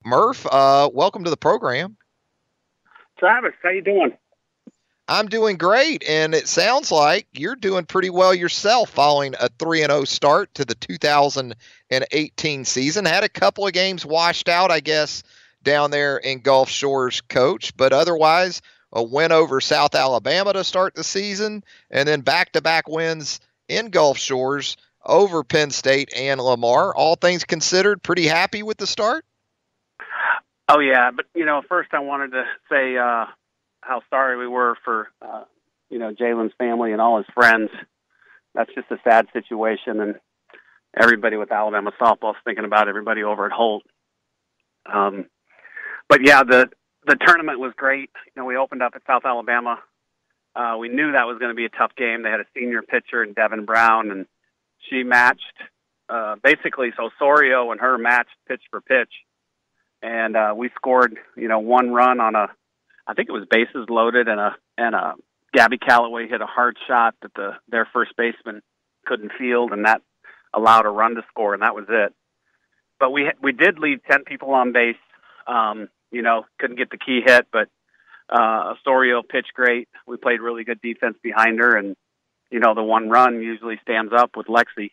Murph, welcome to the program. Travis, how you doing? I'm doing great, and it sounds like you're doing pretty well yourself following a 3-0 start to the 2018 season. Had a couple of games washed out, I guess, down there in Gulf Shores, Coach, but otherwise a win over South Alabama to start the season, and then back-to-back wins in Gulf Shores over Penn State and Lamar. All things considered, pretty happy with the start? Oh, yeah, but, first I wanted to say how sorry we were for, Jalen's family and all his friends. That's just a sad situation, and everybody with Alabama softball is thinking about everybody over at Holt. But, yeah, the tournament was great. We opened up at South Alabama. We knew that was going to be a tough game. They had a senior pitcher in Devin Brown, and she matched basically, so Sorio and her matched pitch for pitch. And we scored, one run on I think it was bases loaded, and Gabby Callaway hit a hard shot that their first baseman couldn't field, and that allowed a run to score, and that was it. But we did leave 10 people on base. Couldn't get the key hit, but Sorio pitched great. We played really good defense behind her, and the one run usually stands up with Lexi.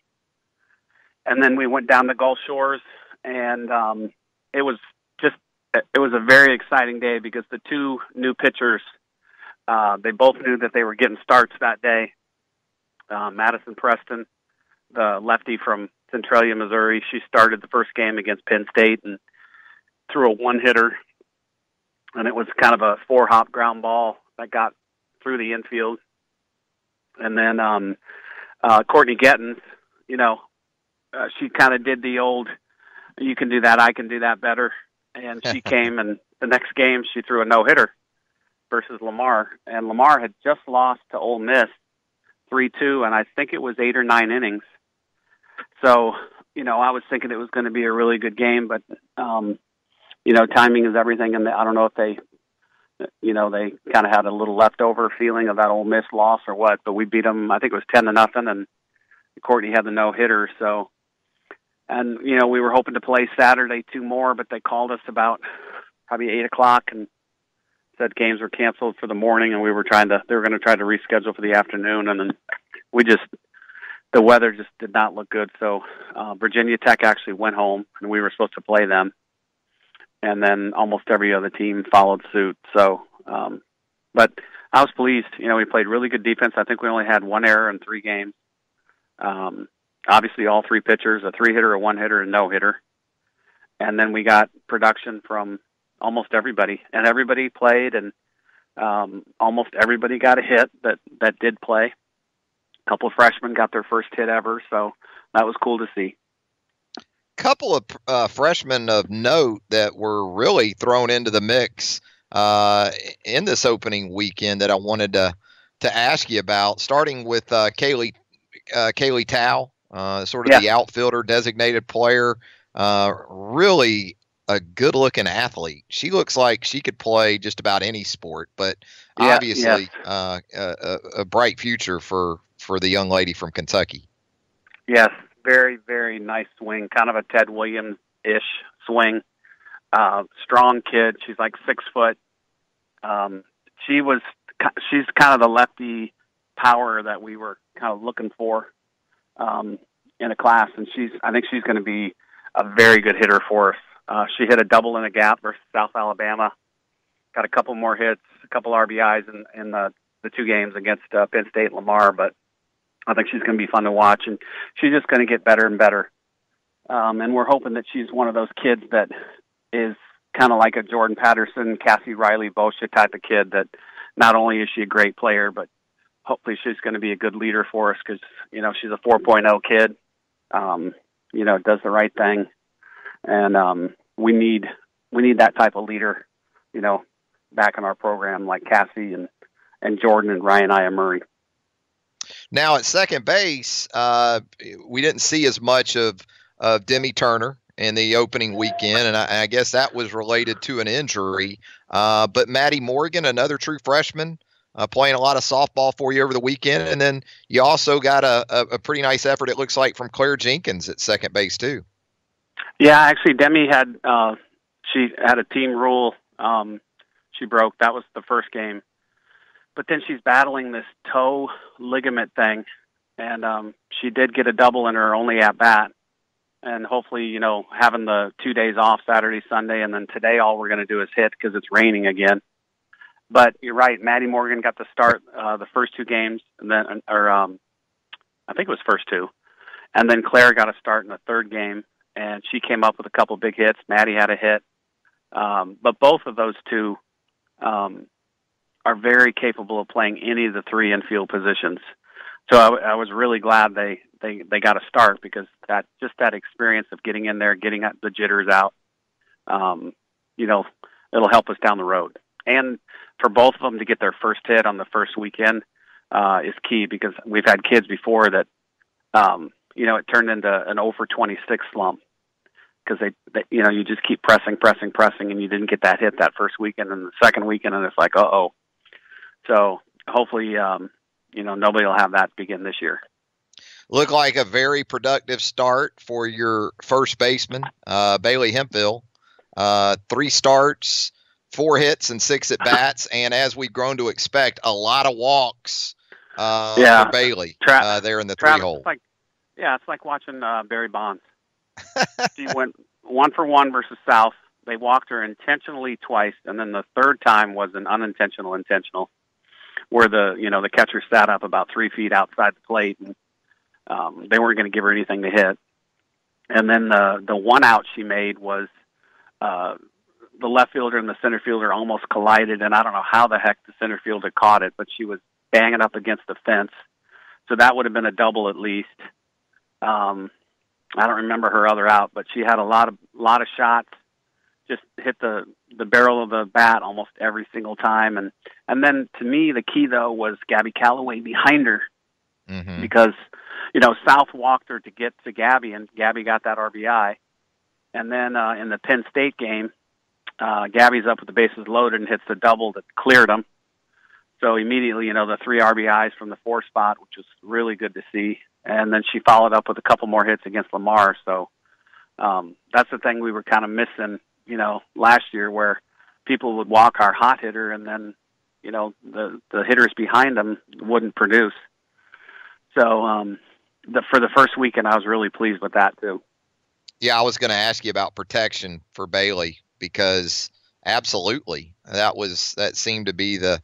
And then we went down to Gulf Shores, and it was a very exciting day because the two new pitchers, they both knew that they were getting starts that day. Madison Preston, the lefty from Centralia, Missouri, she started the first game against Penn State and threw a one-hitter, and it was kind of a four-hop ground ball that got through the infield. And then Courtney Gettins, she kind of did the old, you can do that, I can do that better. And she came, and the next game she threw a no-hitter versus Lamar. And Lamar had just lost to Ole Miss 3-2, and I think it was 8 or 9 innings. So, I was thinking it was going to be a really good game, but, timing is everything. And I don't know if they kind of had a little leftover feeling of that Ole Miss loss or what, but we beat them, I think it was 10-0, and Courtney had the no-hitter, so. And, we were hoping to play Saturday 2 more, but they called us about probably 8 o'clock and said games were canceled for the morning, and they were going to try to reschedule for the afternoon. And then the weather just did not look good. So Virginia Tech actually went home, and we were supposed to play them. And then almost every other team followed suit. So, but I was pleased. We played really good defense. I think we only had 1 error in 3 games. Obviously, all 3 pitchers, a 3-hitter, a 1-hitter, and no-hitter. And then we got production from almost everybody. And everybody played, and almost everybody got a hit that did play. A couple of freshmen got their first hit ever, so that was cool to see. Couple of freshmen of note that were really thrown into the mix in this opening weekend that I wanted to ask you about, starting with Kayle Tau. The outfielder, designated player, really a good-looking athlete. She looks like she could play just about any sport, but obviously a bright future for the young lady from Kentucky. Yes, very, very nice swing, kind of a Ted Williams-ish swing. Strong kid. She's like 6 foot. She's kind of the lefty power that we were kind of looking for. In a class, and I think she's going to be a very good hitter for us. She hit a double in a gap versus South Alabama, got a couple more hits, a couple RBIs in the 2 games against Penn State and Lamar, but I think she's going to be fun to watch, and she's just going to get better and better. And we're hoping that she's one of those kids that is kind of like a Jordan Patterson, Cassie Riley, Boscia type of kid that not only is she a great player, but hopefully she's going to be a good leader for us because, she's a 4.0 kid. Does the right thing. And we need that type of leader, back in our program like Cassie and Jordan and Ryan Murray. Now at second base, we didn't see as much of Demi Turner in the opening weekend, and I guess that was related to an injury. But Maddy Morgan, another true freshman, playing a lot of softball for you over the weekend. And then you also got a pretty nice effort, it looks like, from Claire Jenkins at second base too. Yeah, actually, Demi had she had a team rule she broke. That was the first game. But then she's battling this toe ligament thing, and she did get a double in her only at bat. And hopefully, you know, having the 2 days off, Saturday, Sunday, and then today all we're going to do is hit because it's raining again. But you're right, Maddy Morgan got to start the first 2 games, and then, I think it was first 2. And then Claire got a start in the third game, and she came up with a couple big hits. Maddy had a hit. But both of those two are very capable of playing any of the 3 infield positions. So I was really glad they got a start, because that experience of getting in there, getting the jitters out, you know, it'll help us down the road. And for both of them to get their first hit on the first weekend is key, because we've had kids before that, you know, it turned into an 0 for 26 slump, because they you know, you just keep pressing, and you didn't get that hit that first weekend, and the second weekend, and it's like, uh-oh. So hopefully, you know, nobody will have that begin this year. Looked like a very productive start for your first baseman, Bailey Hemphill. 3 starts, 4 hits, and 6 at-bats, and as we've grown to expect, a lot of walks for Bailey there in the Travis, 3-hole. It's like watching Barry Bonds. She went 1 for 1 versus South. They walked her intentionally twice, and then the third time was an unintentional intentional, where the catcher sat up about 3 feet outside the plate, and they weren't going to give her anything to hit. And then the 1 out she made was the left fielder and the center fielder almost collided, and I don't know how the heck the center fielder caught it, but she was banging up against the fence. So that would have been a double at least. I don't remember her other out, but she had a lot of shots, just hit the barrel of the bat almost every single time. And then to me, the key though was Demi Callaway behind her, because, you know, South walked her to get to Gabby, and Gabby got that RBI. And then in the Penn State game, Gabby's up with the bases loaded and hits the double that cleared them. So immediately, you know, the 3 RBIs from the 4 spot, which was really good to see. And then she followed up with a couple more hits against Lamar. So that's the thing we were kind of missing, you know, last year, where people would walk our hot hitter, and then, you know, the hitters behind them wouldn't produce. So for the first weekend, I was really pleased with that too. Yeah, I was going to ask you about protection for Bailey, because absolutely that seemed to be the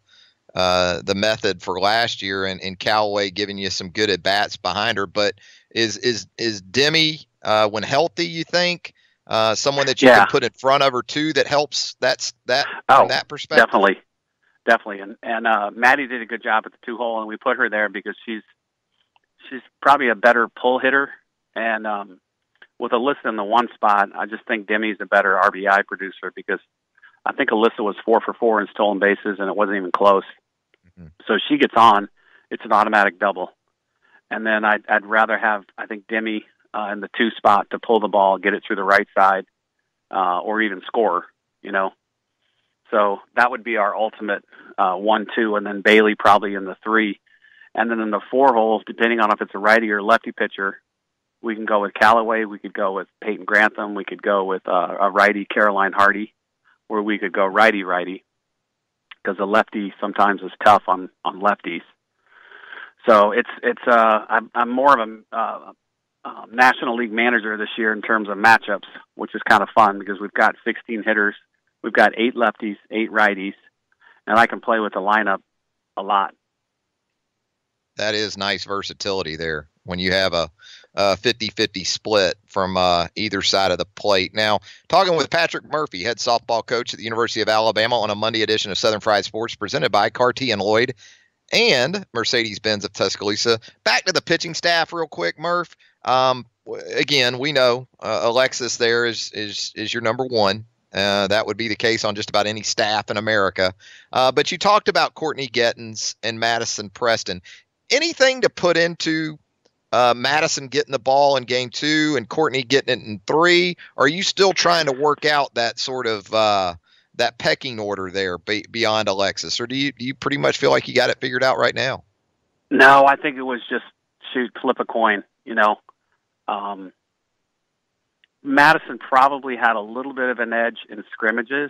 method for last year, and Callaway giving you some good at bats behind her. But is Demi when healthy, you think someone that you can put in front of her too that helps from that perspective? Definitely. And Maddy did a good job at the 2-hole, and we put her there because she's probably a better pull hitter, and with Alyssa in the 1 spot, I just think Demi's a better RBI producer, because I think Alyssa was 4 for 4 in stolen bases, and it wasn't even close. So she gets on, it's an automatic double. And then I'd rather have, I think, Demi in the 2 spot to pull the ball, get it through the right side, or even score, you know. So that would be our ultimate 1-2, and then Bailey probably in the 3. And then in the 4 holes, depending on if it's a righty or lefty pitcher, we can go with Callaway, we could go with Peyton Grantham, we could go with a righty, Caroline Hardy, or we could go righty-righty, because a lefty sometimes is tough on lefties. So I'm more of a National League manager this year in terms of matchups, which is kind of fun, because we've got 16 hitters, we've got 8 lefties, 8 righties, and I can play with the lineup a lot. That is nice versatility there when you have a 50-50 split from either side of the plate. Now, talking with Patrick Murphy, head softball coach at the University of Alabama, on a Monday edition of Southern Fried Sports, presented by Cartier and Lloyd and Mercedes-Benz of Tuscaloosa. Back to the pitching staff real quick, Murph. Again, we know Alexis there is your number 1. That would be the case on just about any staff in America. But you talked about Courtney Gettins and Madison Preston. Anything to put into Madison getting the ball in game 2 and Courtney getting it in 3? Or are you still trying to work out that sort of that pecking order there beyond Alexis? Or do you pretty much feel like you got it figured out right now? No, I think it was just flip a coin, you know. Madison probably had a little bit of an edge in scrimmages,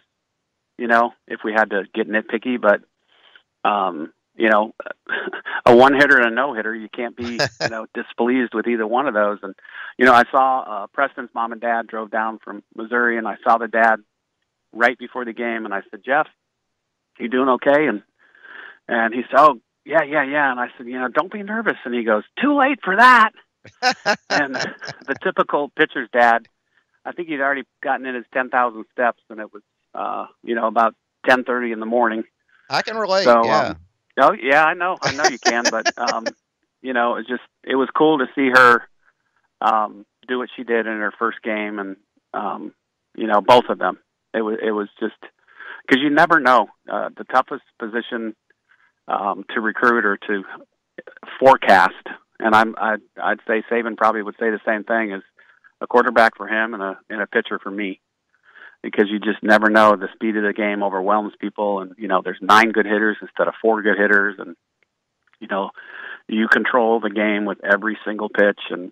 if we had to get nitpicky, but, a one-hitter and a no-hitter, you can't be, displeased with either one of those. And, I saw Preston's mom and dad drove down from Missouri, and I saw the dad right before the game, and I said, Jeff, you doing okay? And he said, oh, yeah. And I said, don't be nervous. And he goes, too late for that. And the typical pitcher's dad, I think he'd already gotten in his 10,000 steps, and it was, about 10:30 in the morning. I can relate. So, yeah. Oh yeah, I know you can, but it was cool to see her do what she did in her first game, and both of them. It was just because you never know the toughest position to recruit or to forecast. And I'd say Saban probably would say the same thing as a quarterback for him and a pitcher for me, because you just never know. The speed of the game overwhelms people, and there's 9 good hitters instead of 4 good hitters, and you control the game with every single pitch, and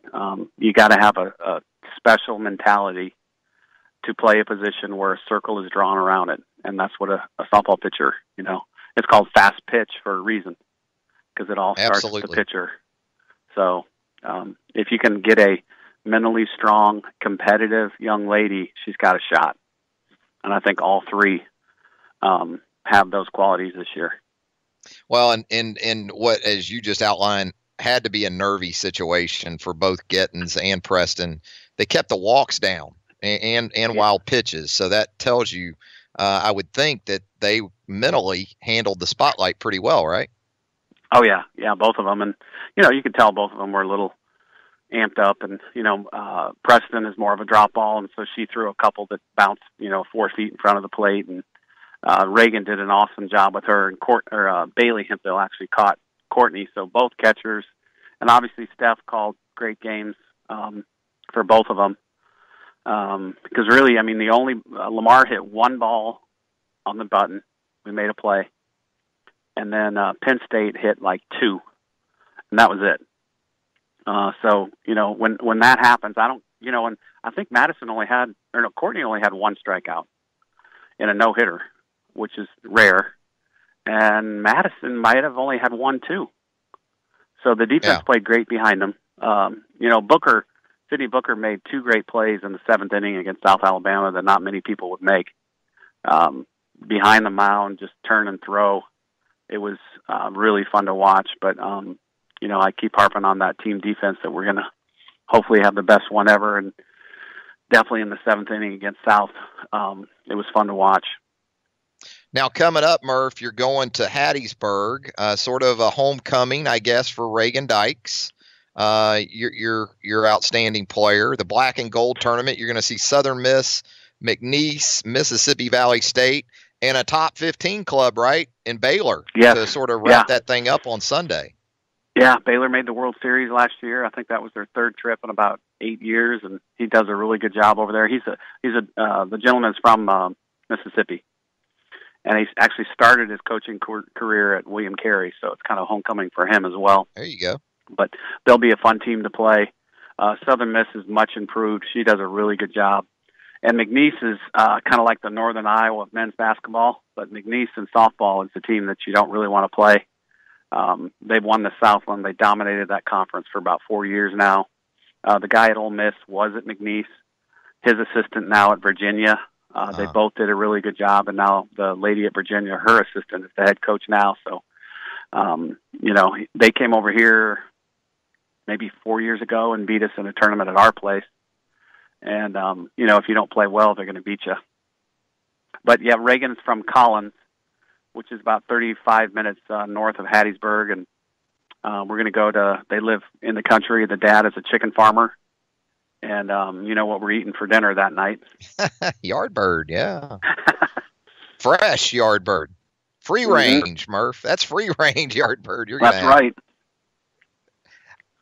you got to have a special mentality to play a position where a circle is drawn around it, and that's what a softball pitcher, it's called fast pitch for a reason, because it all starts with the pitcher. So if you can get a mentally strong, competitive young lady, she's got a shot. And I think all 3 have those qualities this year. Well, and what, as you just outlined, had to be a nervy situation for both Gittins and Preston. They kept the walks down and wild pitches. So that tells you, I would think, that they mentally handled the spotlight pretty well, right? Oh, yeah. Yeah, both of them. And, you could tell both of them were a little amped up, and Preston is more of a drop ball, and so she threw a couple that bounced 4 feet in front of the plate, and Reagan did an awesome job with her, and Bailey Hemphill actually caught Courtney. So both catchers, and obviously Steph called great games for both of them, because really, the only Lamar hit 1 ball on the button. We made a play, and then Penn State hit like 2, and that was it. So, when that happens, and I think Courtney only had 1 strikeout in a no-hitter, which is rare. And Madison might have only had 1, too. So the defense played great behind them. Sidney Booker made 2 great plays in the 7th inning against South Alabama that not many people would make. Behind the mound, just turn and throw. It was really fun to watch, but I keep harping on that team defense that we're going to hopefully have the best one ever. And definitely in the 7th inning against South, it was fun to watch. Now, coming up, Murph, you're going to Hattiesburg, sort of a homecoming, I guess, for Reagan Dykes. Your outstanding player. The black and gold tournament, you're going to see Southern Miss, McNeese, Mississippi Valley State, and a top 15 club, right, in Baylor, to sort of wrap that thing up on Sunday. Yeah, Baylor made the World Series last year. I think that was their 3rd trip in about 8 years, and he does a really good job over there. The gentleman's from Mississippi, and he's actually started his coaching career at William Carey, so it's kind of homecoming for him as well. There you go. But they'll be a fun team to play. Southern Miss is much improved. She does a really good job. And McNeese is kind of like the Northern Iowa of men's basketball, but McNeese in softball is the team that you don't really want to play. They've won the Southland. They dominated that conference for about 4 years now. The guy at Ole Miss was at McNeese. His assistant now at Virginia. They both did a really good job, and now the lady at Virginia, her assistant, is the head coach now. So, they came over here maybe 4 years ago and beat us in a tournament at our place. And, if you don't play well, they're going to beat you. But, yeah, Reagan's from Collins, which is about 35 minutes north of Hattiesburg. And we're going to they live in the country. The dad is a chicken farmer. And you know what we're eating for dinner that night? Yardbird, yeah. Fresh yardbird. Free range, Murph. That's free range yardbird. That's right.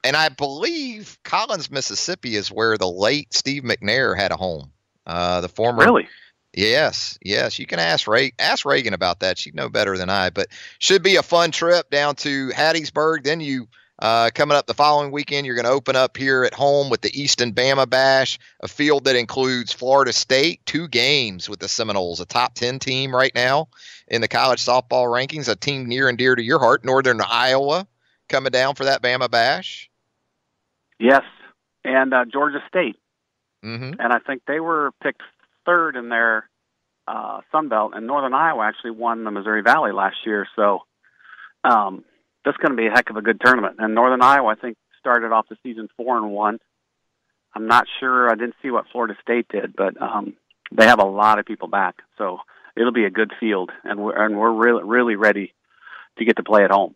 And I believe Collins, Mississippi is where the late Steve McNair had a home. The former. Really? Yes. You can ask Reagan about that. She'd know better than I, but should be a fun trip down to Hattiesburg. Then you Coming up the following weekend, you're going to open up here at home with the Easton Bama Bash, a field that includes Florida State, 2 games with the Seminoles, a top 10 team right now in the college softball rankings, a team near and dear to your heart, Northern Iowa, coming down for that Bama Bash. Yes, and Georgia State. Mm-hmm. And I think they were picked third in their Sun Belt, and Northern Iowa actually won the Missouri Valley last year. So that's going to be a heck of a good tournament. And Northern Iowa, I think, started off the season 4-1. I'm not sure. I didn't see what Florida State did, but they have a lot of people back. So it'll be a good field, and we're really, really ready to get to play at home.